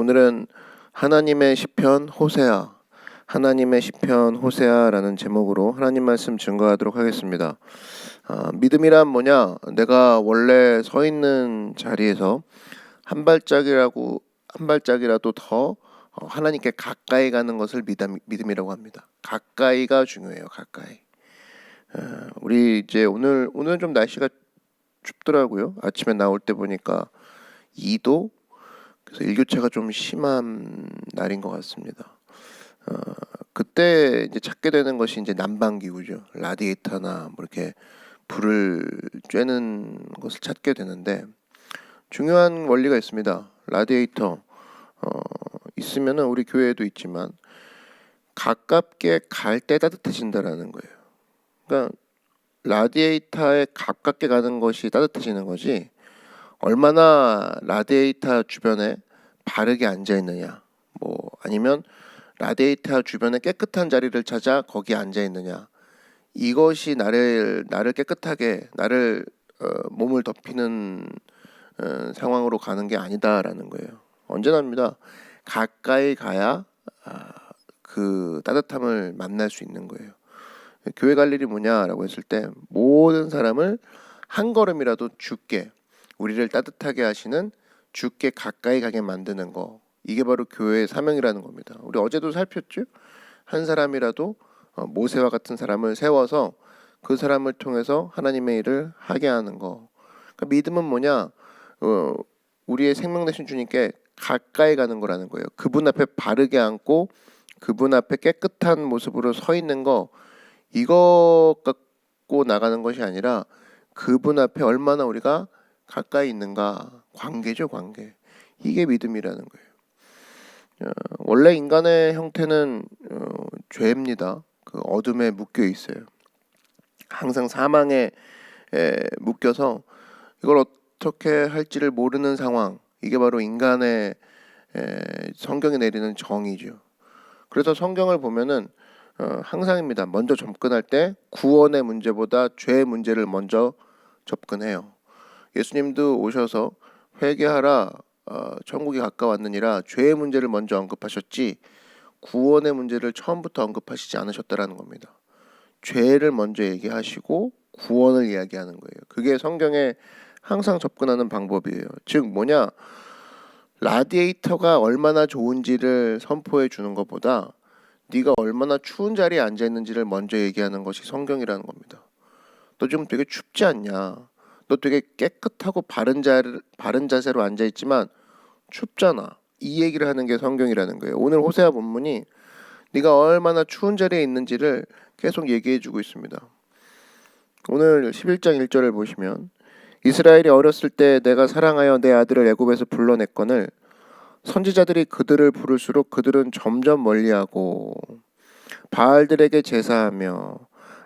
오늘은 하나님의 시편 호세아, 하나님의 시편 호세아라는 제목으로 하나님 말씀 증거하도록 하겠습니다. 믿음이란 뭐냐? 내가 원래 서 있는 자리에서 한 발짝이라도 더 하나님께 가까이 가는 것을 믿음이라고 합니다. 가까이가 중요해요. 가까이. 우리 이제 오늘은 좀 날씨가 춥더라고요. 아침에 나올 때 보니까 2도. 그래서 일교차가 좀 심한 날인 것 같습니다. 그때 이제 찾게 되는 것이 이제 난방기구죠. 라디에이터나 뭐 이렇게 불을 쬐는 것을 찾게 되는데 중요한 원리가 있습니다. 라디에이터 있으면은 우리 교회에도 있지만 가깝게 갈 때 따뜻해진다라는 거예요. 그러니까 라디에이터에 가깝게 가는 것이 따뜻해지는 거지 얼마나 라디에이터 주변에 바르게 앉아 있느냐, 뭐 아니면 라디에이터 주변에 깨끗한 자리를 찾아 거기 앉아 있느냐, 이것이 나를 깨끗하게 몸을 덮이는 상황으로 가는 게 아니다라는 거예요. 언제나입니다. 가까이 가야 그 따뜻함을 만날 수 있는 거예요. 교회 갈 일이 뭐냐라고 했을 때 모든 사람을 한 걸음이라도 주께, 우리를 따뜻하게 하시는 주께 가까이 가게 만드는 거, 이게 바로 교회의 사명이라는 겁니다. 우리 어제도 살폈죠? 한 사람이라도 모세와 같은 사람을 세워서 그 사람을 통해서 하나님의 일을 하게 하는 거. 그러니까 믿음은 뭐냐? 우리의 생명 되신 주님께 가까이 가는 거라는 거예요. 그분 앞에 바르게 앉고 그분 앞에 깨끗한 모습으로 서 있는 거, 이거 갖고 나가는 것이 아니라 그분 앞에 얼마나 우리가 가까이 있는가, 관계죠, 관계. 이게 믿음이라는 거예요. 원래 인간의 형태는 죄입니다. 그 어둠에 묶여 있어요. 항상 사망에 묶여서 이걸 어떻게 할지를 모르는 상황, 이게 바로 인간의 성경이 내리는 정의죠. 그래서 성경을 보면은 항상입니다. 먼저 접근할 때 구원의 문제보다 죄의 문제를 먼저 접근해요. 예수님도 오셔서 회개하라, 천국이 가까웠느니라, 죄의 문제를 먼저 언급하셨지 구원의 문제를 처음부터 언급하시지 않으셨다라는 겁니다. 죄를 먼저 얘기하시고 구원을 이야기하는 거예요. 그게 성경에 항상 접근하는 방법이에요. 즉 뭐냐, 라디에이터가 얼마나 좋은지를 선포해 주는 것보다 네가 얼마나 추운 자리에 앉아 있는지를 먼저 얘기하는 것이 성경이라는 겁니다. 너 지금 되게 춥지 않냐? 너 되게 깨끗하고 바른 자세로 앉아 있지만 춥잖아. 이 얘기를 하는 게 성경이라는 거예요. 오늘 호세아 본문이 네가 얼마나 추운 자리에 있는지를 계속 얘기해 주고 있습니다. 오늘 11장 1절을 보시면, 이스라엘이 어렸을 때 내가 사랑하여 내 아들을 애굽에서 불러냈거늘 선지자들이 그들을 부를수록 그들은 점점 멀리하고 바알들에게 제사하며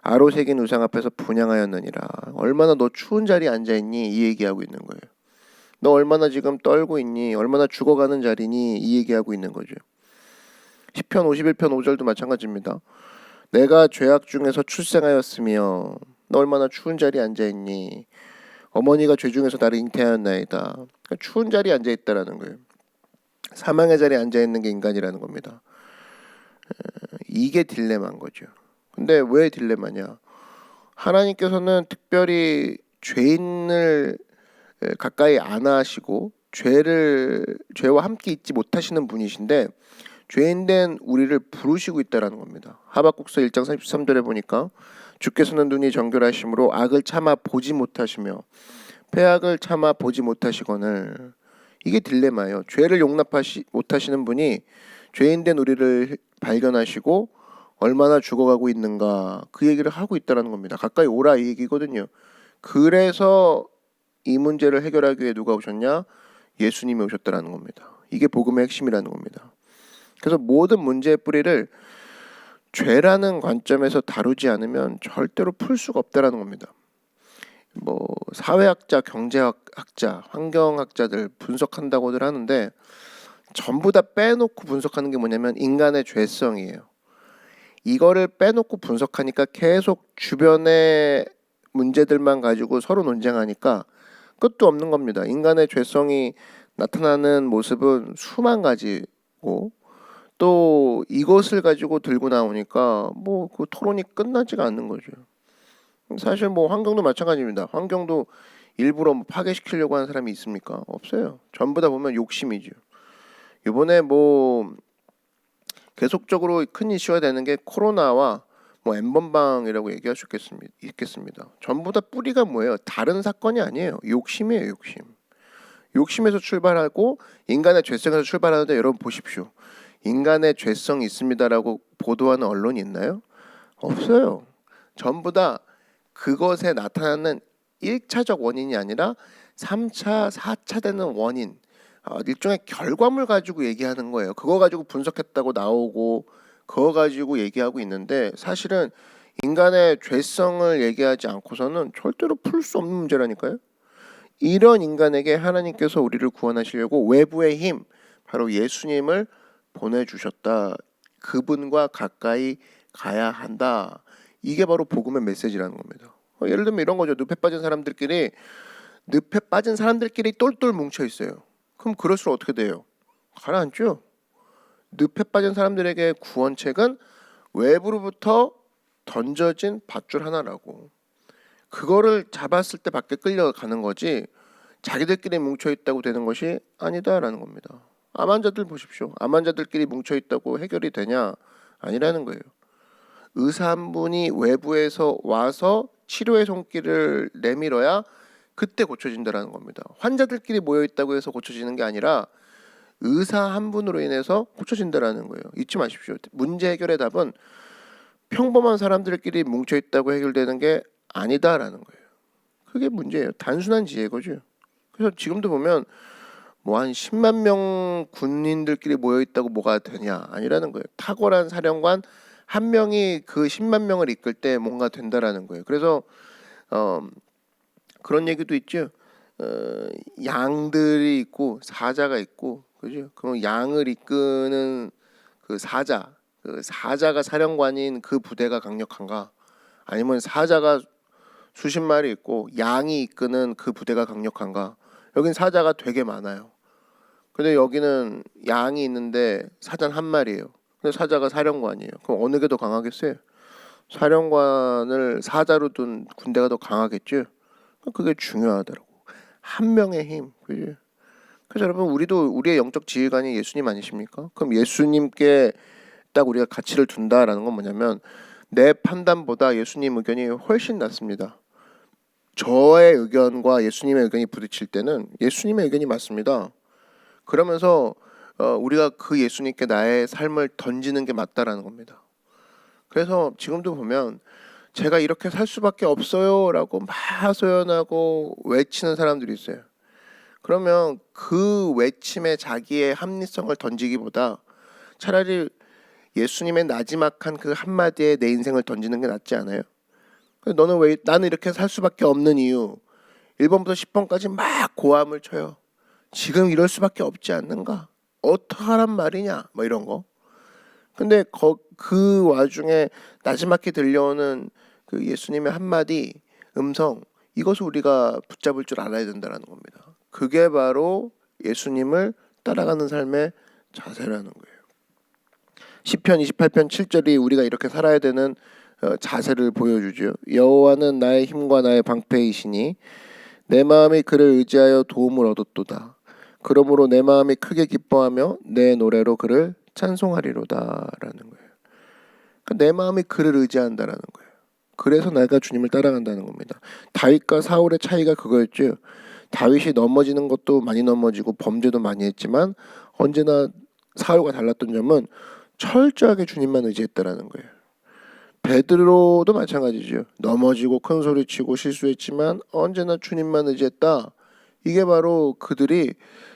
아로새긴 우상 앞에서 분향하였느니라. 얼마나 너 추운 자리에 앉아있니? 이 얘기하고 있는 거예요. 너 얼마나 지금 떨고 있니? 얼마나 죽어가는 자리니? 이 얘기하고 있는 거죠. 시편 51편 5절도 마찬가지입니다. 내가 죄악 중에서 출생하였으며 너 얼마나 추운 자리에 앉아있니? 어머니가 죄 중에서 나를 잉태하였나이다. 그러니까 추운 자리에 앉아있다라는 거예요. 사망의 자리에 앉아있는 게 인간이라는 겁니다. 이게 딜레마인 거죠. 근데 왜 딜레마냐? 하나님께서는 특별히 죄인을 가까이 안 하시고 죄와 함께 있지 못하시는 분이신데 죄인된 우리를 부르시고 있다라는 겁니다. 하박국서 1장 33절에 보니까 주께서는 눈이 정결하심으로 악을 참아 보지 못하시며 패악을 참아 보지 못하시거늘. 이게 딜레마예요. 죄를 용납하시 못하시는 분이 죄인된 우리를 발견하시고 얼마나 죽어가고 있는가, 그 얘기를 하고 있다는 겁니다. 가까이 오라 이 얘기거든요. 그래서 이 문제를 해결하기 위해 누가 오셨냐? 예수님이 오셨다는 겁니다. 이게 복음의 핵심이라는 겁니다. 그래서 모든 문제의 뿌리를 죄라는 관점에서 다루지 않으면 절대로 풀 수가 없다는 겁니다. 뭐 사회학자, 경제학자, 환경학자들 분석한다고들 하는데 전부 다 빼놓고 분석하는 게 뭐냐면 인간의 죄성이에요. 이거를 빼놓고 분석하니까 계속 주변의 문제들만 가지고 서로 논쟁하니까 끝도 없는 겁니다. 인간의 죄성이 나타나는 모습은 수만 가지고 또 이것을 가지고 들고 나오니까 뭐 그 토론이 끝나지가 않는 거죠. 사실 뭐 환경도 마찬가지입니다. 환경도 일부러 뭐 파괴시키려고 하는 사람이 있습니까? 없어요. 전부 다 보면 욕심이죠. 이번에 뭐 계속적으로 큰 이슈가 되는 게 코로나와 뭐 N번방이라고 얘기할 수 있겠습니다. 전부 다 뿌리가 뭐예요? 다른 사건이 아니에요. 욕심이에요, 욕심. 욕심에서 출발하고 인간의 죄성에서 출발하는데 여러분 보십시오. 인간의 죄성이 있습니다라고 보도하는 언론이 있나요? 없어요. 전부 다 그것에 나타나는 1차적 원인이 아니라 3차, 4차 되는 원인, 일종의 결과물 가지고 얘기하는 거예요. 그거 가지고 분석했다고 나오고 그거 가지고 얘기하고 있는데 사실은 인간의 죄성을 얘기하지 않고서는 절대로 풀 수 없는 문제라니까요. 이런 인간에게 하나님께서 우리를 구원하시려고 외부의 힘, 바로 예수님을 보내주셨다. 그분과 가까이 가야 한다. 이게 바로 복음의 메시지라는 겁니다. 예를 들면 이런 거죠. 늪에 빠진 사람들끼리 똘똘 뭉쳐 있어요. 그럼 그럴수록 어떻게 돼요? 가라앉죠. 늪에 빠진 사람들에게 구원책은 외부로부터 던져진 밧줄 하나라고. 그거를 잡았을 때 밖에 끌려가는 거지 자기들끼리 뭉쳐 있다고 되는 것이 아니다라는 겁니다. 암 환자들 보십시오. 암 환자들끼리 뭉쳐 있다고 해결이 되냐? 아니라는 거예요. 의사 한 분이 외부에서 와서 치료의 손길을 내밀어야 그때 고쳐진다라는 겁니다. 환자들끼리 모여 있다고 해서 고쳐지는 게 아니라 의사 한 분으로 인해서 고쳐진다라는 거예요. 잊지 마십시오. 문제 해결의 답은 평범한 사람들끼리 뭉쳐 있다고 해결되는 게 아니다라는 거예요. 그게 문제예요. 단순한 지혜거죠. 그래서 지금도 보면 뭐 한 10만 명 군인들끼리 모여 있다고 뭐가 되냐? 아니라는 거예요. 탁월한 사령관 한 명이 그 10만 명을 이끌 때 뭔가 된다라는 거예요. 그래서 그런 얘기도 있죠. 양들이 있고 사자가 있고, 그죠? 그럼 양을 이끄는 그 사자가 사령관인 그 부대가 강력한가? 아니면 사자가 수십 마리 있고 양이 이끄는 그 부대가 강력한가? 여긴 사자가 되게 많아요. 근데 여기는 양이 있는데 사자는 한 마리예요. 근데 사자가 사령관이에요. 그럼 어느 게 더 강하겠어요? 사령관을 사자로 둔 군대가 더 강하겠죠. 그게 중요하더라고. 한 명의 힘, 그죠? 그래서 여러분 우리도 우리의 영적 지휘관이 예수님 아니십니까? 그럼 예수님께 딱 우리가 가치를 둔다라는 건 뭐냐면 내 판단보다 예수님 의견이 훨씬 낫습니다. 저의 의견과 예수님의 의견이 부딪힐 때는 예수님의 의견이 맞습니다. 그러면서 우리가 그 예수님께 나의 삶을 던지는 게 맞다라는 겁니다. 그래서 지금도 보면 제가 이렇게 살 수밖에 없어요라고 막 하소연하고 외치는 사람들이 있어요. 그러면 그 외침에 자기의 합리성을 던지기보다 차라리 예수님의 나지막한 그 한마디에 내 인생을 던지는 게 낫지 않아요? 너는 왜 나는 이렇게 살 수밖에 없는 이유 1번부터 10번까지 막 고함을 쳐요. 지금 이럴 수밖에 없지 않는가? 어떡하란 말이냐? 뭐 이런 거. 근데 그 와중에 나지막히 들려오는 그 예수님의 한마디 음성, 이것을 우리가 붙잡을 줄 알아야 된다는 겁니다. 그게 바로 예수님을 따라가는 삶의 자세라는 거예요. 시편 28편 7절이 우리가 이렇게 살아야 되는 자세를 보여주죠. 여호와는 나의 힘과 나의 방패이시니 내 마음이 그를 의지하여 도움을 얻었도다. 그러므로 내 마음이 크게 기뻐하며 내 노래로 그를 찬송하리로다라는 거예요. 그러니까 내 마음이 그를 의지한다라는 거예요. 그래서 내가 주님을 따라간다는 겁니다. 다윗과 사울의 차이가 그거였죠. 다윗이 넘어지는 것도 많이 넘어지고 범죄도 많이 했지만 언제나 사울과 달랐던 점은 철저하게 주님만 의지했다라는 거예요. 베드로도 마찬가지죠. 넘어지고 큰 소리치고 실수했지만 언제나 주님만 의지했다. 이게 바로 그들이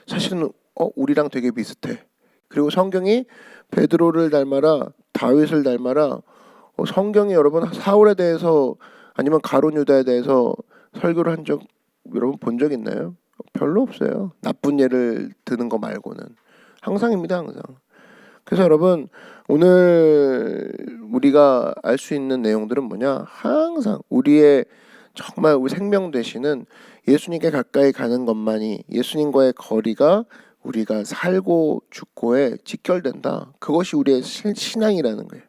사실은 우리랑 되게 비슷해. 그리고 성경이 베드로를 닮아라, 다윗을 닮아라. 성경이 여러분 사울에 대해서 아니면 가룟 유다에 대해서 설교를 한 적 여러분 본 적 있나요? 별로 없어요. 나쁜 예를 드는 거 말고는 항상입니다, 항상. 그래서 여러분 오늘 우리가 알 수 있는 내용들은 뭐냐? 항상 우리의 정말 우리 생명 되시는 예수님께 가까이 가는 것만이 예수님과의 거리가 우리가 살고 죽고에 직결된다. 그것이 우리의 신앙이라는 거예요.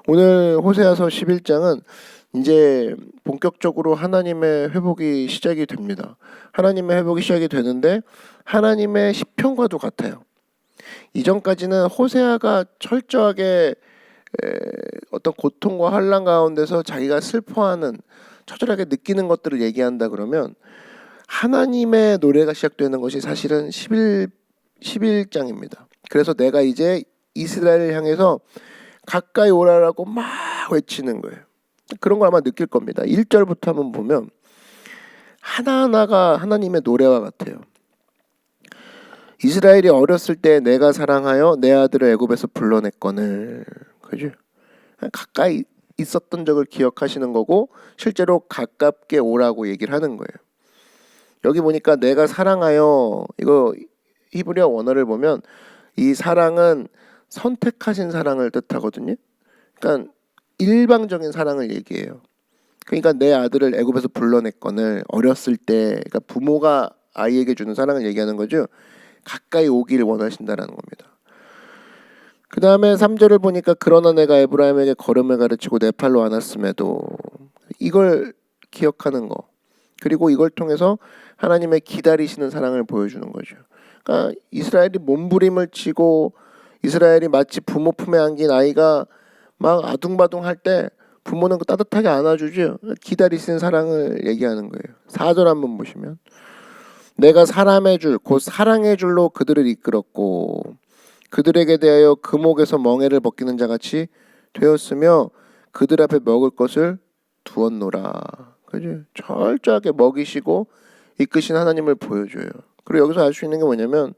오늘 호세아서 11장은 이제 본격적으로 하나님의 회복이 시작이 됩니다. 하나님의 회복이 시작이 되는데 하나님의 시편과도 같아요. 이전까지는 호세아가 철저하게 어떤 고통과 환난 가운데서 자기가 슬퍼하는, 처절하게 느끼는 것들을 얘기한다 그러면 하나님의 노래가 시작되는 것이 사실은 11장입니다. 그래서 내가 이제 이스라엘을 향해서 가까이 오라라고 막 외치는 거예요. 그런 걸 아마 느낄 겁니다. 1절부터 한번 보면 하나하나가 하나님의 노래와 같아요. 이스라엘이 어렸을 때 내가 사랑하여 내 아들을 애굽에서 불러냈거늘. 그죠? 가까이 있었던 적을 기억하시는 거고 실제로 가깝게 오라고 얘기를 하는 거예요. 여기 보니까 내가 사랑하여, 이거 히브리어 원어를 보면 이 사랑은 선택하신 사랑을 뜻하거든요. 그러니까 일방적인 사랑을 얘기해요. 그러니까 내 아들을 애굽에서 불러냈거늘, 어렸을 때, 그러니까 부모가 아이에게 주는 사랑을 얘기하는 거죠. 가까이 오기를 원하신다라는 겁니다. 그 다음에 3절을 보니까 그러나 내가 에브라임에게 걸음을 가르치고 내 팔로 안았음에도, 이걸 기억하는 거, 그리고 이걸 통해서 하나님의 기다리시는 사랑을 보여주는 거죠. 그러니까 이스라엘이 몸부림을 치고 이스라엘이 마치 부모 품에 안긴 아이가 막 아둥바둥 할 때 부모는 따뜻하게 안아주죠. 기다리시는 사랑을 얘기하는 거예요. 4절 한번 보시면 내가 사람의 줄 곧 사랑의 줄로 그들을 이끌었고 그들에게 대하여 금옥에서 멍에를 벗기는 자같이 되었으며 그들 앞에 먹을 것을 두었노라. 그죠? 철저하게 먹이시고 이끄신 하나님을 보여줘요. 그리고 여기서 알 수 있는 게 뭐냐면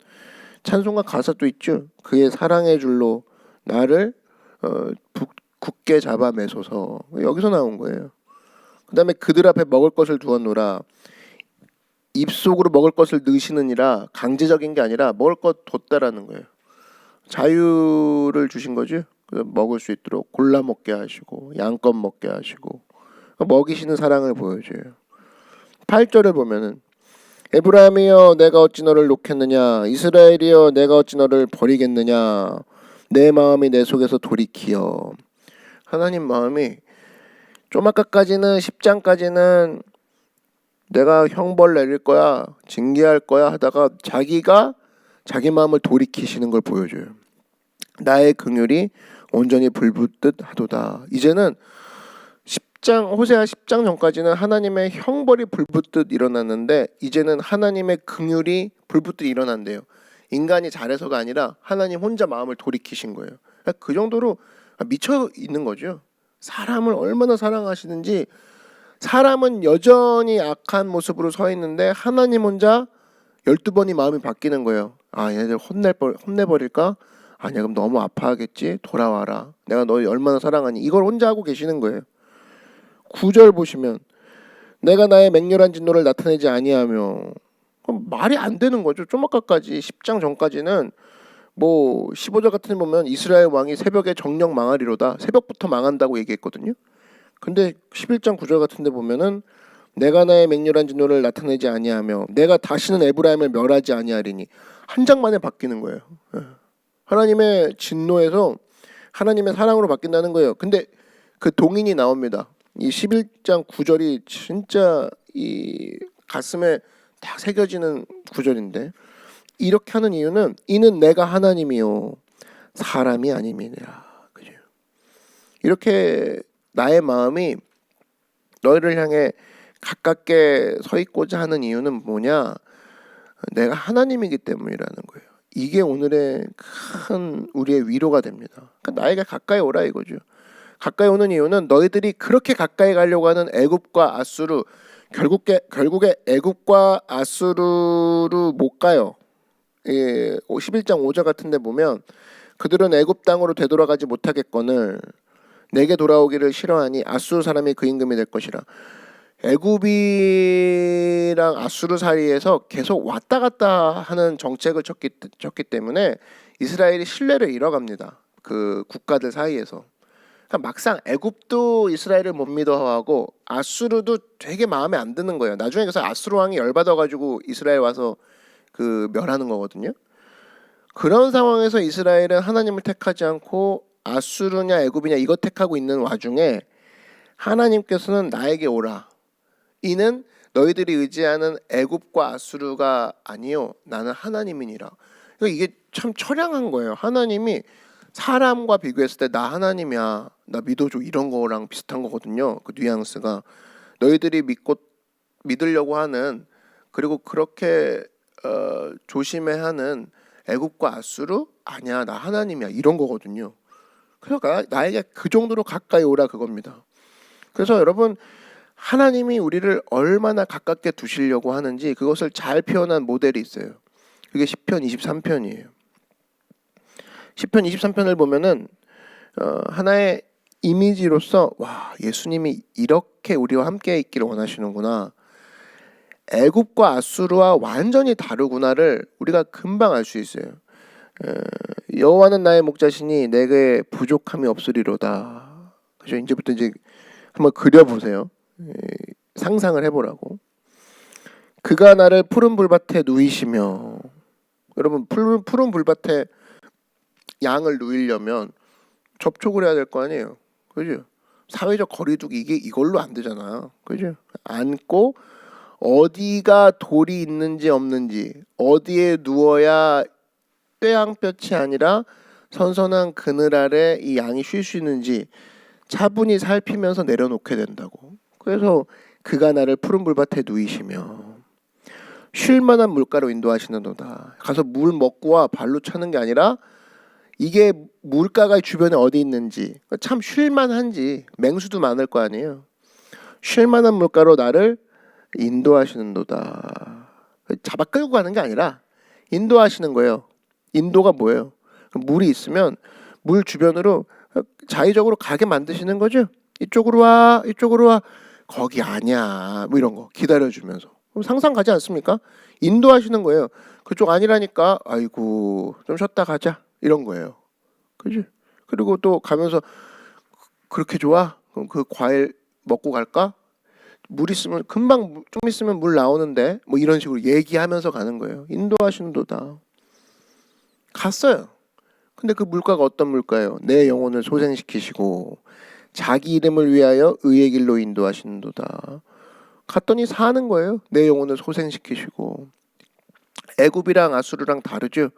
찬송가 가사도 있죠. 그의 사랑의 줄로 나를 굳게 잡아 매소서. 여기서 나온 거예요. 그 다음에 그들 앞에 먹을 것을 두었노라. 입속으로 먹을 것을 넣으시느니라. 강제적인 게 아니라 먹을 것 뒀다라는 거예요. 자유를 주신 거죠. 먹을 수 있도록 골라 먹게 하시고 양껏 먹게 하시고 먹이시는 사랑을 보여줘요. 8절을 보면은 에브라임이여 내가 어찌 너를 놓겠느냐, 이스라엘이여 내가 어찌 너를 버리겠느냐, 내 마음이 내 속에서 돌이키어. 하나님 마음이 좀 아까까지는 10장까지는 내가 형벌 내릴 거야, 징계할 거야 하다가 자기가 자기 마음을 돌이키시는 걸 보여줘요. 나의 긍휼이 온전히 불붙듯 하도다. 이제는 호세아 10장 전까지는 하나님의 형벌이 불붙듯 일어났는데 이제는 하나님의 긍휼이 불붙듯 일어난대요. 인간이 잘해서가 아니라 하나님 혼자 마음을 돌이키신 거예요. 그 정도로 미쳐 있는 거죠. 사람을 얼마나 사랑하시는지. 사람은 여전히 악한 모습으로 서 있는데 하나님 혼자 12번이 마음이 바뀌는 거예요. 아, 얘네들 혼내버릴까? 아니야, 그럼 너무 아파하겠지? 돌아와라. 내가 너 얼마나 사랑하니? 이걸 혼자 하고 계시는 거예요. 9절 보시면 내가 나의 맹렬한 진노를 나타내지 아니하며, 말이 안 되는 거죠. 좀 아까까지 10장 전까지는 뭐 15절 같은 데 보면 이스라엘 왕이 새벽에 정령 망하리로다. 새벽부터 망한다고 얘기했거든요. 근데 11장 9절 같은 데 보면은 내가 나의 맹렬한 진노를 나타내지 아니하며 내가 다시는 에브라임을 멸하지 아니하리니. 한 장 만에 바뀌는 거예요. 하나님의 진노에서 하나님의 사랑으로 바뀐다는 거예요. 근데 그 동인이 나옵니다. 이 11장 9절이 진짜 이 가슴에 딱 새겨지는 구절인데, 이렇게 하는 이유는 이는 내가 하나님이요 사람이 아님이니라. 그죠? 이렇게 나의 마음이 너희를 향해 가깝게 서 있고자 하는 이유는 뭐냐? 내가 하나님이기 때문이라는 거예요. 이게 오늘의 큰 우리의 위로가 됩니다. 그러니까 나에게 가까이 오라 이거죠. 가까이 오는 이유는 너희들이 그렇게 가까이 가려고 하는 애굽과 아수르, 결국에 애굽과 아수르로 못 가요. 11장 5절 같은 데 보면 그들은 애굽 땅으로 되돌아가지 못하겠거늘 내게 돌아오기를 싫어하니 아수르 사람이 그 임금이 될 것이라. 애굽이랑 아수르 사이에서 계속 왔다 갔다 하는 정책을 쳤기 때문에 이스라엘이 신뢰를 잃어갑니다. 그 국가들 사이에서. 그러니까 막상 애굽도 이스라엘을 못 믿어하고 아수르도 되게 마음에 안 드는 거예요. 나중에 그래서 아수르 왕이 열받아가지고 이스라엘 와서 그 멸하는 거거든요. 그런 상황에서 이스라엘은 하나님을 택하지 않고 아수르냐 애굽이냐 이거 택하고 있는 와중에 하나님께서는 나에게 오라. 이는 너희들이 의지하는 애굽과 아수르가 아니요 나는 하나님이니라. 그러니까 이게 참 처량한 거예요. 하나님이 사람과 비교했을 때 나 하나님이야 나 믿어줘 이런 거랑 비슷한 거거든요. 그 뉘앙스가 너희들이 믿으려고 하는 그리고 그렇게 조심해하는 애굽과 아수르 아니야 나 하나님이야 이런 거거든요. 그러니까 나에게 그 정도로 가까이 오라 그겁니다. 그래서 여러분 하나님이 우리를 얼마나 가깝게 두시려고 하는지 그것을 잘 표현한 모델이 있어요. 그게 시편 23편이에요. 시편 23편을 보면은 하나의 이미지로서 와 예수님이 이렇게 우리와 함께 있기를 원하시는구나. 애굽과 아수르와 완전히 다르구나를 우리가 금방 알 수 있어요. 여호와는 나의 목자시니 내게 부족함이 없으리로다. 그죠? 이제부터 이제 한번 그려보세요. 상상을 해보라고. 그가 나를 푸른 불밭에 누이시며 여러분 푸른 불밭에 양을 누이려면 접촉을 해야 될 거 아니에요. 그죠? 사회적 거리두기 이게 이걸로 안 되잖아. 그죠? 앉고 어디가 돌이 있는지 없는지 어디에 누워야 뼈양볕이 아니라 선선한 그늘 아래 이 양이 쉴 수 있는지 차분히 살피면서 내려놓게 된다고. 그래서 그가 나를 푸른 불밭에 누이시며 쉴 만한 물가로 인도하시는도다. 가서 물 먹고 와 발로 차는 게 아니라 이게 물가가 주변에 어디 있는지 참 쉴 만한지 맹수도 많을 거 아니에요. 쉴 만한 물가로 나를 인도하시는도다. 잡아 끌고 가는 게 아니라 인도하시는 거예요. 인도가 뭐예요? 물이 있으면 물 주변으로 자의적으로 가게 만드시는 거죠. 이쪽으로 와 이쪽으로 와 거기 아니야 뭐 이런 거 기다려주면서 상상 가지 않습니까? 인도하시는 거예요. 그쪽 아니라니까 아이고 좀 쉬었다 가자 이런 거예요. 그지? 그리고 또 가면서 그렇게 좋아? 그럼 그 과일 먹고 갈까? 물 있으면 금방 좀 있으면 물 나오는데 뭐 이런 식으로 얘기하면서 가는 거예요. 인도하시는 도다. 갔어요. 근데 그 물가가 어떤 물가예요? 내 영혼을 소생시키시고 자기 이름을 위하여 의의 길로 인도하시는 도다. 갔더니 사는 거예요. 내 영혼을 소생시키시고. 애굽이랑 아수르랑 다르죠.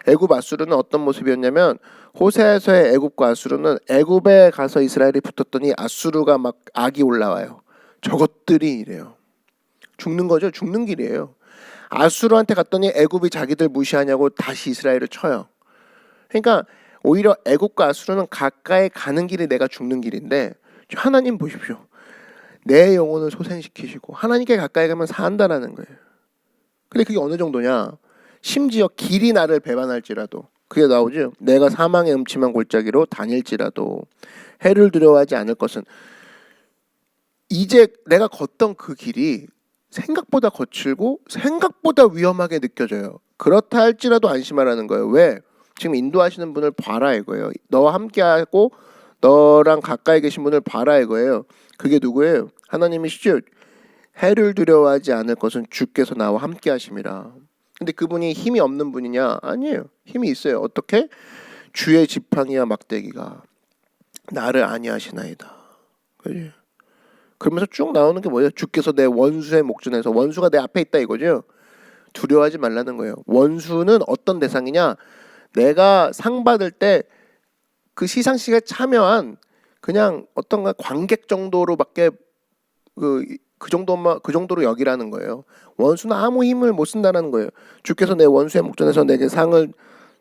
애굽 아수르는 어떤 모습이었냐면 호세아서의 애굽과 아수르는 애굽에 가서 이스라엘이 붙었더니 아수르가 막 악이 올라와요. 저것들이 이래요. 죽는 거죠. 죽는 길이에요. 아수르한테 갔더니 애굽이 자기들 무시하냐고 다시 이스라엘을 쳐요. 그러니까 오히려 애굽과 아수르는 가까이 가는 길이 내가 죽는 길인데 하나님 보십시오. 내 영혼을 소생시키시고 하나님께 가까이 가면 산다라는 거예요. 근데 그게 어느 정도냐? 심지어 길이 나를 배반할지라도 그게 나오죠. 내가 사망의 음침한 골짜기로 다닐지라도 해를 두려워하지 않을 것은 이제 내가 걷던 그 길이 생각보다 거칠고 생각보다 위험하게 느껴져요. 그렇다 할지라도 안심하라는 거예요. 왜? 지금 인도하시는 분을 봐라 이거예요. 너와 함께하고 너랑 가까이 계신 분을 봐라 이거예요. 그게 누구예요? 하나님이시죠. 해를 두려워하지 않을 것은 주께서 나와 함께 하심이라. 근데 그분이 힘이 없는 분이냐? 아니에요. 힘이 있어요. 어떻게? 주의 지팡이와 막대기가 나를 안위하시나이다. 그죠? 그러면서 쭉 나오는 게 뭐예요? 주께서 내 원수의 목전에서 원수가 내 앞에 있다 이거죠. 두려워하지 말라는 거예요. 원수는 어떤 대상이냐? 내가 상 받을 때 그 시상식에 참여한 그냥 어떤가 관객 정도로밖에 그 정도로 여기라는 거예요. 원수는 아무 힘을 못 쓴다는 거예요. 주께서 내 원수의 목전에서 내게 상을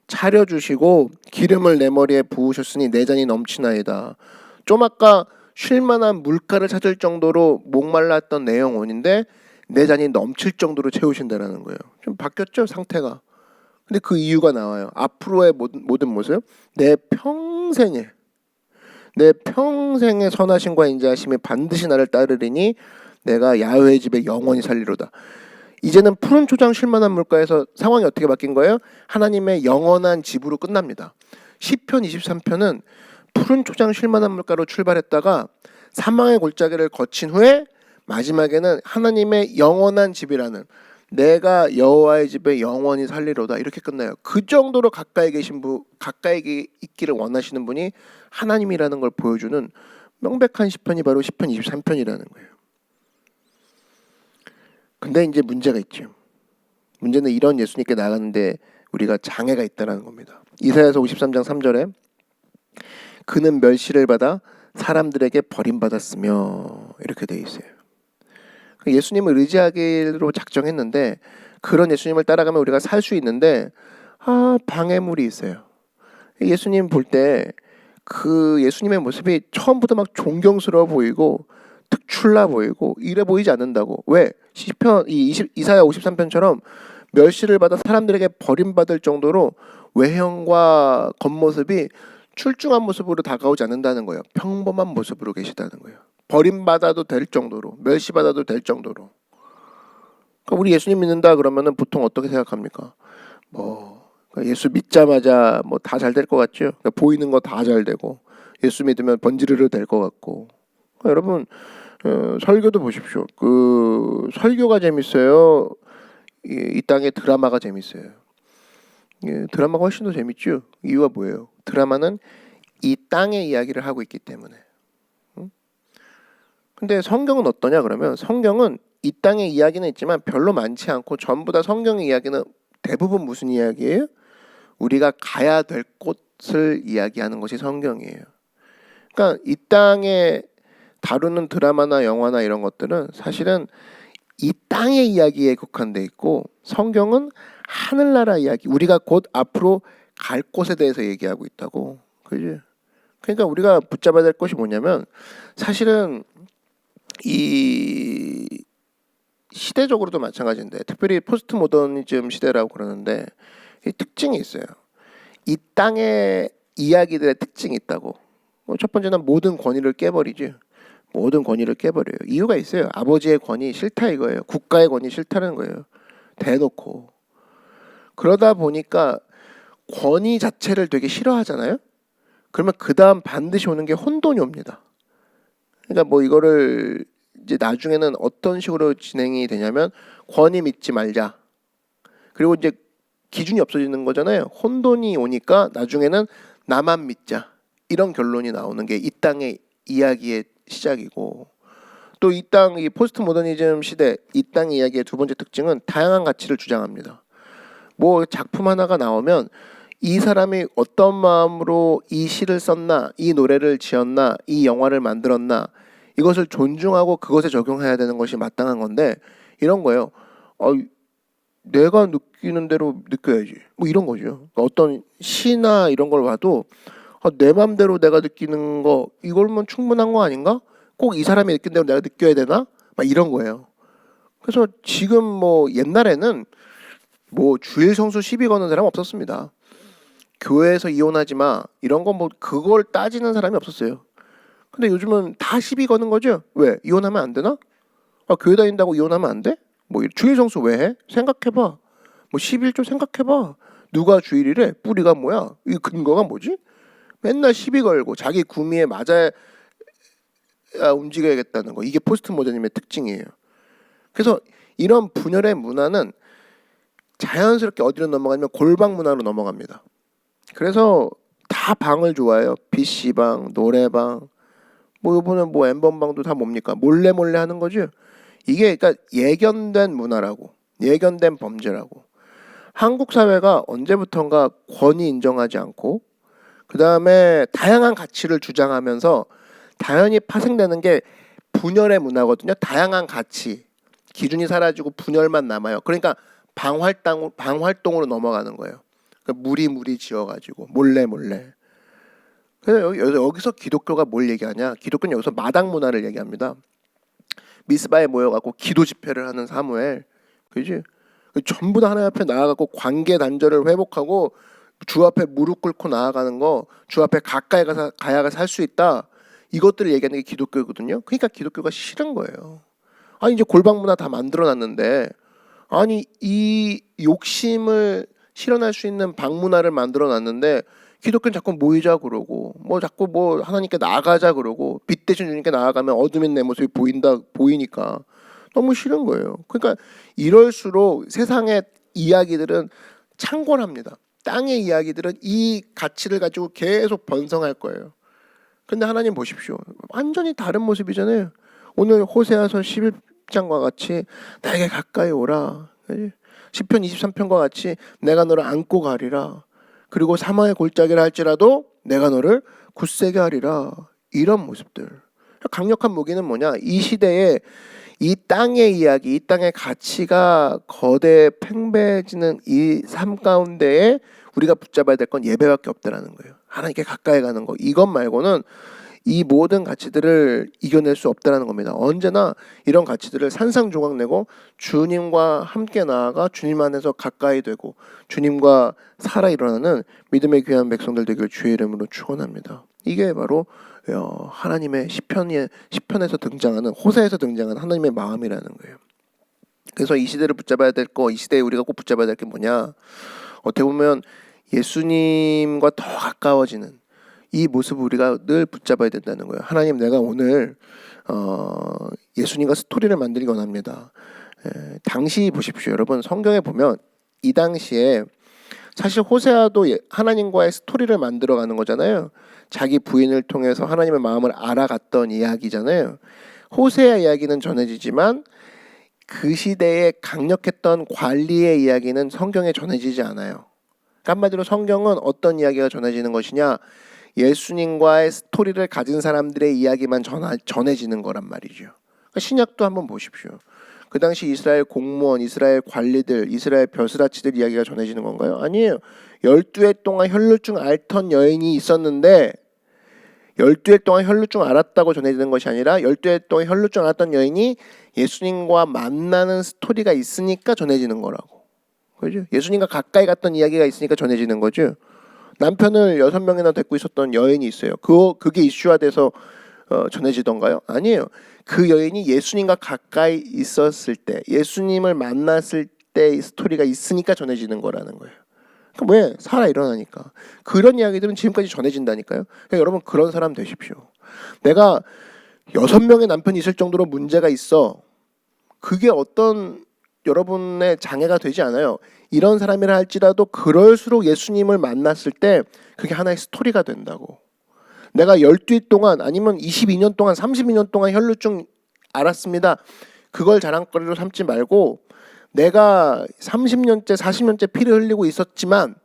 차려주시고 기름을 내 머리에 부으셨으니 내 잔이 넘치나이다. 좀 아까 쉴만한 물가를 찾을 정도로 목말랐던 내 영혼인데 내 잔이 넘칠 정도로 채우신다는 거예요. 좀 바뀌었죠 상태가. 근데 그 이유가 나와요. 앞으로의 모든 모습 내 평생의 선하심과 인자하심이 반드시 나를 따르리니 내가 야훼의 집에 영원히 살리로다. 이제는 푸른 초장 쉴만한 물가에서 상황이 어떻게 바뀐 거예요? 하나님의 영원한 집으로 끝납니다. 시편 23편은 푸른 초장 쉴만한 물가로 출발했다가 사망의 골짜기를 거친 후에 마지막에는 하나님의 영원한 집이라는, 내가 여호와의 집에 영원히 살리로다, 이렇게 끝나요. 그 정도로 가까이 계신 분, 가까이 있기를 원하시는 분이 하나님이라는 걸 보여주는 명백한 시편이 바로 시편 23편이라는 거예요. 근데 이제 문제가 있죠. 문제는 이런 예수님께 나가는데 우리가 장애가 있다는 겁니다. 이사야서 53장 3절에 그는 멸시를 받아 사람들에게 버림받았으며, 이렇게 돼 있어요. 예수님을 의지하기로 작정했는데, 그런 예수님을 따라가면 우리가 살 수 있는데 방해물이 있어요. 예수님 볼 때 그 예수님의 모습이 처음부터 막 존경스러워 보이고 특출나 보이고 이래 보이지 않는다고. 왜? 시편 이사야 53편처럼 멸시를 받아 사람들에게 버림받을 정도로 외형과 겉모습이 출중한 모습으로 다가오지 않는다는 거예요. 평범한 모습으로 계시다는 거예요. 버림받아도 될 정도로, 멸시받아도 될 정도로. 그러니까 우리 예수님 믿는다 그러면은 보통 어떻게 생각합니까? 예수 믿자마자 다 잘 될 것 같죠? 그러니까 보이는 거 다 잘 되고, 예수 믿으면 번지르르 될 것 같고. 그러니까 여러분, 설교도 보십시오. 그 설교가 재밌어요? 이 땅의 드라마가 재밌어요? 드라마가 훨씬 더 재밌죠? 이유가 뭐예요? 드라마는 이 땅의 이야기를 하고 있기 때문에. 근데 성경은 어떠냐 그러면, 성경은 이 땅의 이야기는 있지만 별로 많지 않고, 전부 다 성경의 이야기는 대부분 무슨 이야기예요? 우리가 가야 될 곳을 이야기하는 것이 성경이에요. 그러니까 이 땅에 다루는 드라마나 영화나 이런 것들은 사실은 이 땅의 이야기에 국한돼 있고, 성경은 하늘나라 이야기, 우리가 곧 앞으로 갈 곳에 대해서 얘기하고 있다고. 그지? 그러니까 우리가 붙잡아야 될 것이 뭐냐면, 사실은 이 시대적으로도 마찬가지인데, 특별히 포스트 모더니즘 시대라고 그러는데, 이 특징이 있어요. 이 땅의 이야기들의 특징이 있다고. 첫 번째는 모든 권위를 깨버리지. 모든 권위를 깨버려요. 이유가 있어요. 아버지의 권위 싫다 이거예요. 국가의 권위 싫다는 거예요. 대놓고. 그러다 보니까 권위 자체를 되게 싫어하잖아요. 그러면 그 다음 반드시 오는 게 혼돈이 옵니다. 그러니까 이거를 이제 나중에는 어떤 식으로 진행이 되냐면, 권위 믿지 말자. 그리고 이제 기준이 없어지는 거잖아요. 혼돈이 오니까 나중에는 나만 믿자. 이런 결론이 나오는 게 이 땅의 이야기의 시작이고, 또 이 땅, 이 포스트 모더니즘 시대 이 땅의 이야기의 두 번째 특징은 다양한 가치를 주장합니다. 작품 하나가 나오면 이 사람이 어떤 마음으로 이 시를 썼나, 이 노래를 지었나, 이 영화를 만들었나, 이것을 존중하고 그것에 적용해야 되는 것이 마땅한 건데, 이런 거예요. 내가 느끼는 대로 느껴야지. 이런 거죠. 그러니까 어떤 시나 이런 걸 봐도 내 맘대로 내가 느끼는 거, 이걸면 충분한 거 아닌가? 꼭 이 사람이 느낀 대로 내가 느껴야 되나? 이런 거예요. 그래서 지금 옛날에는 주일 성수 시비 거는 사람 없었습니다. 교회에서 이혼하지 마 이런 거 그걸 따지는 사람이 없었어요. 근데 요즘은 다 시비 거는 거죠. 왜? 이혼하면 안 되나? 교회 다닌다고 이혼하면 안 돼? 주일 성수 왜 해? 생각해봐. 11조 생각해봐. 누가 주일이래? 뿌리가 뭐야? 이 근거가 뭐지? 맨날 시비 걸고 자기 구미에 맞아야 움직여야겠다는 거. 이게 포스트 모더니즘의 특징이에요. 그래서 이런 분열의 문화는 자연스럽게 어디로 넘어가냐면 골방 문화로 넘어갑니다. 그래서 다 방을 좋아해요. PC방, 노래방, 이번에 엠번방도 다 뭡니까? 몰래 하는 거죠. 이게 그러니까 예견된 문화라고, 예견된 범죄라고. 한국 사회가 언제부턴가 권위 인정하지 않고, 그 다음에 다양한 가치를 주장하면서 당연히 파생되는 게 분열의 문화거든요. 다양한 가치, 기준이 사라지고 분열만 남아요. 그러니까 방활동으로 넘어가는 거예요. 그러니까 무리 지어가지고 몰래. 그래서 여기서 기독교가 뭘 얘기하냐? 기독교는 여기서 마당 문화를 얘기합니다. 미스바에 모여갖고 기도 집회를 하는 사무엘, 그지? 전부 다 하나님 앞에 나아가고 관계 단절을 회복하고 주 앞에 무릎 꿇고 나아가는 거, 주 앞에 가까이 가야 살 수 있다. 이것들을 얘기하는 게 기독교거든요. 그러니까 기독교가 싫은 거예요. 이제 골방 문화 다 만들어놨는데, 이 욕심을 실현할 수 있는 방 문화를 만들어놨는데 기독교는 자꾸 모이자 그러고 뭐 자꾸 뭐 하나님께 나아가자 그러고 빛 대신 주님께 나아가면 어둠인 내 모습이 보이니까 너무 싫은 거예요. 그러니까 이럴수록 세상의 이야기들은 창궐합니다. 땅의 이야기들은 이 가치를 가지고 계속 번성할 거예요. 근데 하나님 보십시오. 완전히 다른 모습이잖아요. 오늘 호세아서 11장과 같이 나에게 가까이 오라. 시편 23편과 같이 내가 너를 안고 가리라. 그리고 사망의 골짜기를 할지라도 내가 너를 굳세게 하리라. 이런 모습들. 강력한 무기는 뭐냐? 이 시대에 이 땅의 이야기, 이 땅의 가치가 거대 팽배해지는 이 삶 가운데에 우리가 붙잡아야 될 건 예배밖에 없다라는 거예요. 하나님께 가까이 가는 거. 이것 말고는 이 모든 가치들을 이겨낼 수 없다는 겁니다. 언제나 이런 가치들을 산상조각내고 주님과 함께 나아가 주님 안에서 가까이 되고 주님과 살아 일어나는 믿음의 귀한 백성들 되길 주의 이름으로 축원합니다. 이게 바로 하나님의 시편에서 등장하는, 호세에서 등장하는 하나님의 마음이라는 거예요. 그래서 이 시대를 붙잡아야 될 거, 이 시대에 우리가 꼭 붙잡아야 될 게 뭐냐? 어떻게 보면 예수님과 더 가까워지는 이 모습을 우리가 늘 붙잡아야 된다는 거예요. 하나님, 내가 오늘 예수님과 스토리를 만들기 원합니다. 당시 보십시오. 여러분, 성경에 보면 이 당시에 사실 호세아도 하나님과의 스토리를 만들어가는 거잖아요. 자기 부인을 통해서 하나님의 마음을 알아갔던 이야기잖아요. 호세아 이야기는 전해지지만 그 시대에 강력했던 관리의 이야기는 성경에 전해지지 않아요. 그러니까 한마디로 성경은 어떤 이야기가 전해지는 것이냐? 예수님과의 스토리를 가진 사람들의 이야기만 전해지는 거란 말이죠. 그러니까 신약도 한번 보십시오. 그 당시 이스라엘 공무원, 이스라엘 관리들, 이스라엘 벼슬아치들 이야기가 전해지는 건가요? 아니에요. 12해 동안 혈루증 앓던 여인이 있었는데 12해 동안 혈루증 앓았다고 전해지는 것이 아니라 12해 동안 혈루증 앓았던 여인이 예수님과 만나는 스토리가 있으니까 전해지는 거라고. 그죠? 예수님과 가까이 갔던 이야기가 있으니까 전해지는 거죠. 남편을 6명이나 데리고 있었던 여인이 있어요. 그게 이슈화돼서 전해지던가요? 아니에요. 그 여인이 예수님과 가까이 있었을 때, 예수님을 만났을 때 스토리가 있으니까 전해지는 거라는 거예요. 그럼 왜? 살아 일어나니까. 그런 이야기들은 지금까지 전해진다니까요. 그러니까 여러분, 그런 사람 되십시오. 내가 6명의 남편이 있을 정도로 문제가 있어. 그게 어떤 여러분의 장애가 되지 않아요. 이런 사람이라 할지라도 그럴수록 예수님을 만났을 때 그게 하나의 스토리가 된다고. 내가 12일 동안 아니면 22년 동안 32년 동안 혈루증 앓았습니다. 그걸 자랑거리로 삼지 말고 내가 30년째 40년째 피를 흘리고 있었지만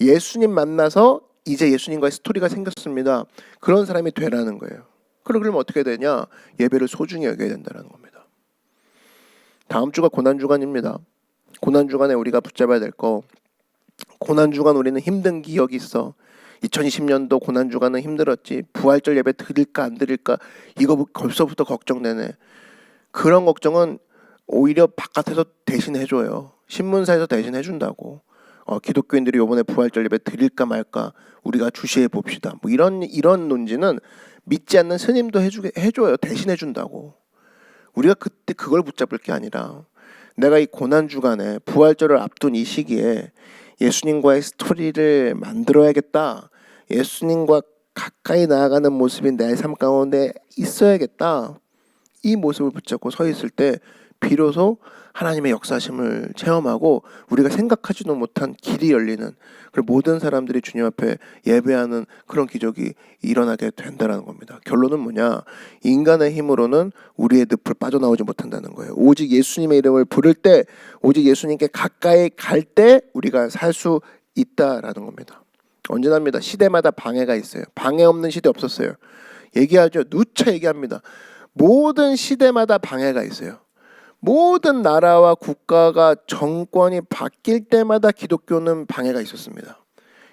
예수님 만나서 이제 예수님과의 스토리가 생겼습니다. 그런 사람이 되라는 거예요. 그러면 어떻게 되냐? 예배를 소중히 여겨야 된다는 겁니다. 다음 주가 고난주간입니다. 고난주간에 우리가 붙잡아야 될 거, 고난주간 우리는 힘든 기억이 있어. 2020년도 고난주간은 힘들었지. 부활절 예배 드릴까 안 드릴까 이거 벌써부터 걱정되네. 그런 걱정은 오히려 바깥에서 대신 해줘요. 신문사에서 대신 해준다고. 기독교인들이 이번에 부활절 예배 드릴까 말까 우리가 주시해 봅시다. 뭐 이런 논지는 믿지 않는 스님도 해줘요. 대신 해준다고. 우리가 그때 그걸 붙잡을 게 아니라 내가 이 고난주간에 부활절을 앞둔 이 시기에 예수님과의 스토리를 만들어야겠다. 예수님과 가까이 나아가는 모습이 내 삶 가운데 있어야겠다. 이 모습을 붙잡고 서 있을 때 비로소 하나님의 역사심을 체험하고 우리가 생각하지도 못한 길이 열리는, 그리고 모든 사람들이 주님 앞에 예배하는 그런 기적이 일어나게 된다는 겁니다. 결론은 뭐냐? 인간의 힘으로는 우리의 늪을 빠져나오지 못한다는 거예요. 오직 예수님의 이름을 부를 때, 오직 예수님께 가까이 갈 때 우리가 살 수 있다라는 겁니다. 언제나입니다. 시대마다 방해가 있어요. 방해 없는 시대 없었어요. 얘기하죠. 누차 얘기합니다. 모든 시대마다 방해가 있어요. 모든 나라와 국가가 정권이 바뀔 때마다 기독교는 방해가 있었습니다.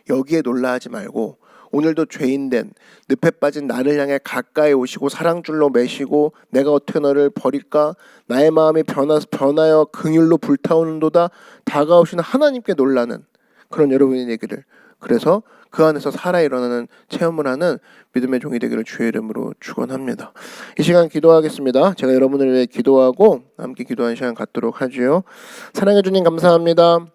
여기에 놀라하지 말고 오늘도 죄인된 늪에 빠진 나를 향해 가까이 오시고 사랑줄로 매시고 내가 어떻게 너를 버릴까? 나의 마음이 변하여 긍휼로 불타오는도다 다가오시는 하나님께 놀라는 그런 여러분의 얘기를, 그래서 그 안에서 살아 일어나는 체험을 하는 믿음의 종이 되기를 주의 이름으로 축원합니다. 이 시간 기도하겠습니다. 제가 여러분을 위해 기도하고 함께 기도하는 시간 갖도록 하지요. 사랑해 주님 감사합니다.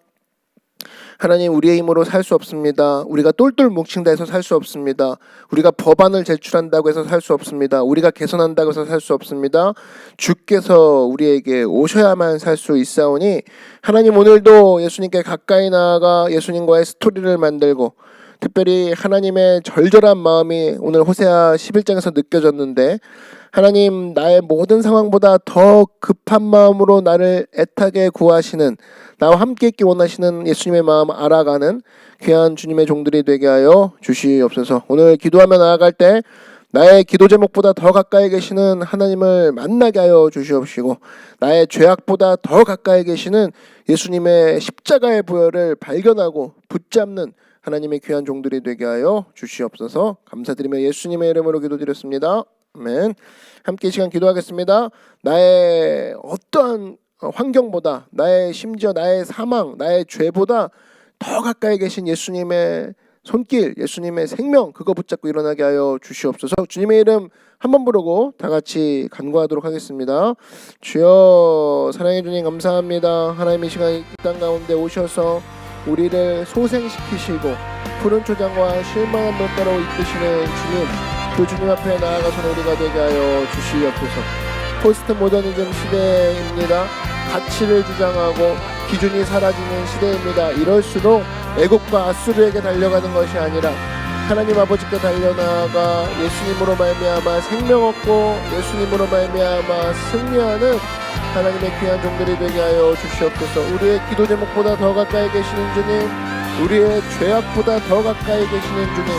하나님, 우리의 힘으로 살 수 없습니다. 우리가 똘똘 뭉친다 해서 살 수 없습니다. 우리가 법안을 제출한다고 해서 살 수 없습니다. 우리가 개선한다고 해서 살 수 없습니다. 주께서 우리에게 오셔야만 살 수 있사오니 하나님, 오늘도 예수님께 가까이 나아가 예수님과의 스토리를 만들고, 특별히 하나님의 절절한 마음이 오늘 호세아 11장에서 느껴졌는데, 하나님, 나의 모든 상황보다 더 급한 마음으로 나를 애타게 구하시는, 나와 함께 있기 원하시는 예수님의 마음 알아가는 귀한 주님의 종들이 되게 하여 주시옵소서. 오늘 기도하며 나아갈 때 나의 기도 제목보다 더 가까이 계시는 하나님을 만나게 하여 주시옵시고, 나의 죄악보다 더 가까이 계시는 예수님의 십자가의 보혈을 발견하고 붙잡는 하나님의 귀한 종들이 되게 하여 주시옵소서. 감사드리며 예수님의 이름으로 기도드렸습니다. 아멘. 함께 이 시간 기도하겠습니다. 나의 어떠한 환경보다, 나의 심지어 나의 사망, 나의 죄보다 더 가까이 계신 예수님의 손길, 예수님의 생명, 그거 붙잡고 일어나게 하여 주시옵소서. 주님의 이름 한번 부르고 다 같이 간구하도록 하겠습니다. 주여, 사랑해 주님 감사합니다. 하나님, 이 시간 이 땅 가운데 오셔서 우리를 소생시키시고 푸른 초장과 실만한 물가로 이끄시는 주님, 그 주님 앞에 나아가서 우리가 되게 하여 주시옵소서. 포스트 모더니즘 시대입니다. 가치를 주장하고 기준이 사라지는 시대입니다. 이럴수록 애국과 아수르에게 달려가는 것이 아니라 하나님 아버지께 달려나가 예수님으로 말미암아 생명 얻고 예수님으로 말미암아 승리하는 하나님의 귀한 종들이 되게 하여 주시옵소서. 우리의 기도 제목보다 더 가까이 계시는 주님, 우리의 죄악보다 더 가까이 계시는 주님,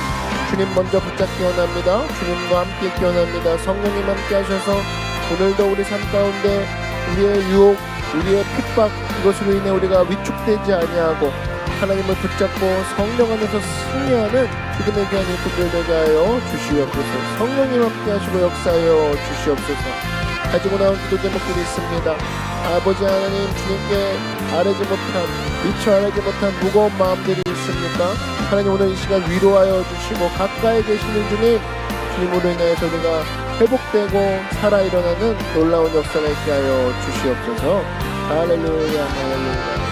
주님 먼저 붙잡기 원합니다. 주님과 함께 있기 원합니다. 성령님 함께 하셔서 오늘도 우리 삶 가운데 우리의 유혹, 우리의 핍박, 이것으로 인해 우리가 위축되지 아니하고 하나님을 붙잡고 성령 안에서 승리하는 믿음의 귀한 일꾼들 되게 하여 주시옵소서. 성령님 함께 하시고 역사하여 주시옵소서. 가지고 나온 기도 제목들이 있습니다. 아버지 하나님, 주님께 아뢰지 못한, 미처 아뢰지 못한 무거운 마음들이 있습니까? 하나님, 오늘 이 시간 위로하여 주시고 가까이 계시는 주님, 주님으로 인하여서 우리가 회복되고 살아 일어나는 놀라운 역사가 있게 하여 주시옵소서. 할렐루야, 할렐루야.